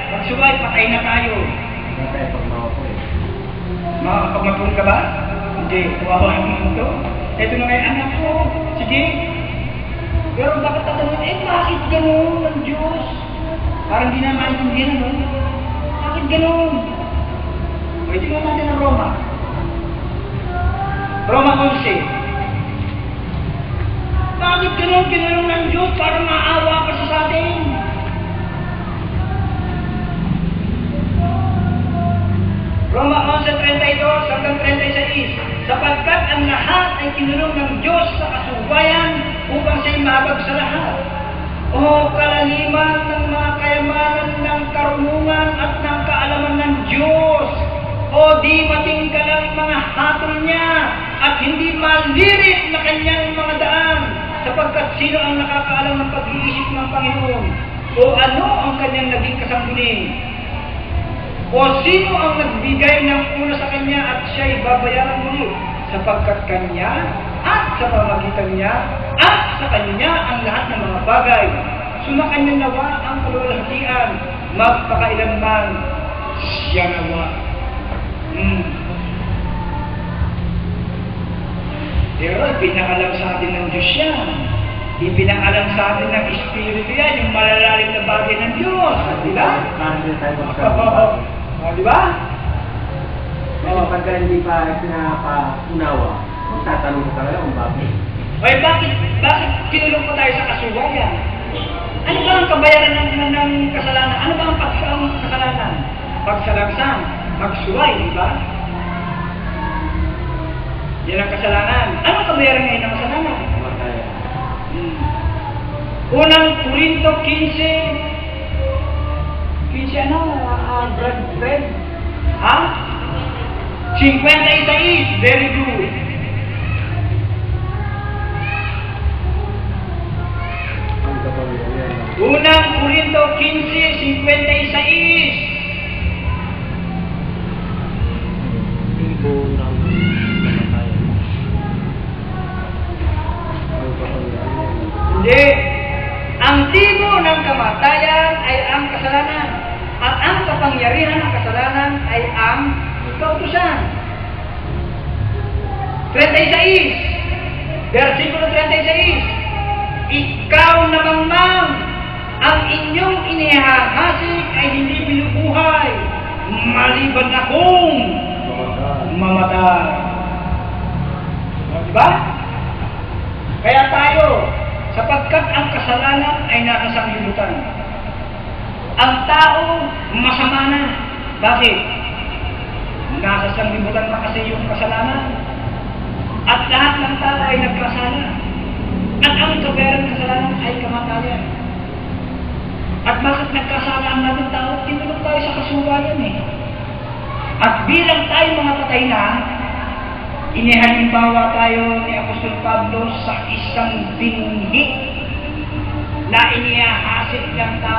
Magsuway, patay na tayo. Patay pag mawapon eh. Makakapagmapun ka ba? Hindi. Kawawa naman ito. Ito na ngayon, anak ko. Sige. Pero bakit tatanungin, bakit gano'n ng Diyos? Parang di na maintindihan, no? Bakit gano'n? O, tingnan natin ang Roma. Roma 11. Bakit gano'n kinulong ng Diyos para maawa pa sa atin? Roma 11:32 hanggang 36. Sapagkat ang lahat ay kinulong ng Diyos sa kasubayan upang siya'y mahabag sa lahat. O kalaliman ng mga kayamanan ng karunungan at ng kaalaman ng Diyos. O di matingkalang mga hatol niya at hindi malirit na kanyang mga daan. Sapagkat sino ang nakakaalam ng pag-iisip ng Panginoon? O ano ang kanyang naging kasangguling? O sino ang nagbigay ng una sa kanya at siya'y babayaran muli? Sapagkat kanya at sa pamagitan niya at sa kanya ang lahat ng mga bagay. Sumakanya nawa ang kalulahatian, magpakailanman siya nawa. Pero ipinangalam sa atin ng Diyos yan. Ipinangalam sa atin ng Espiritu yan, yung malalalim na bagay ng Diyos. Di ba? Di ba? Kasi pagka hindi pa pinapaunawa, magtatanong ka talaga kung bakit. Ay, bakit kinulong pa tayo sa kasubayan? Ano ba ang kabayaran ng kasalanan? Ano ba ang kasalanan? Pagsalagsan, magsuway, di ba? Yan ang kasalanan. Ano ang kabayaran ngayon ng kasalanan? Kamatayan. Unang Korinto 15. 15 ano? Bread? Ha? 56. Very good. Ang kapangyarihan. Unang Korinto 15:56. Tibo ng kamatayan. Ang kapangyarihan. Hindi. Ang tibo ng kamatayan ay ang kasalanan. At ang kapangyarihan ng kasalanan ay ang kautusan. 36. Versikulo 36. Ikaw namang ang inyong inihahasik ay hindi binubuhay, maliban akong mamatay. Diba? Kaya tayo, sapagkat ang kasalanan ay nasa sanglibutan. Ang tao, masama na. Bakit? Nasa sanglibutan na kasi yung kasalanan. At lahat ng tao ay nagkasala. At ang kabayaran ng kasalanan ay kamatayan. At bakit nagkasala ang natin tao? Tinulog tayo sa kasubayan eh. At bilang tayo mga patay na, inihalimbawa tayo ni Apostol Pablo sa isang binhi na inihahasik ng tao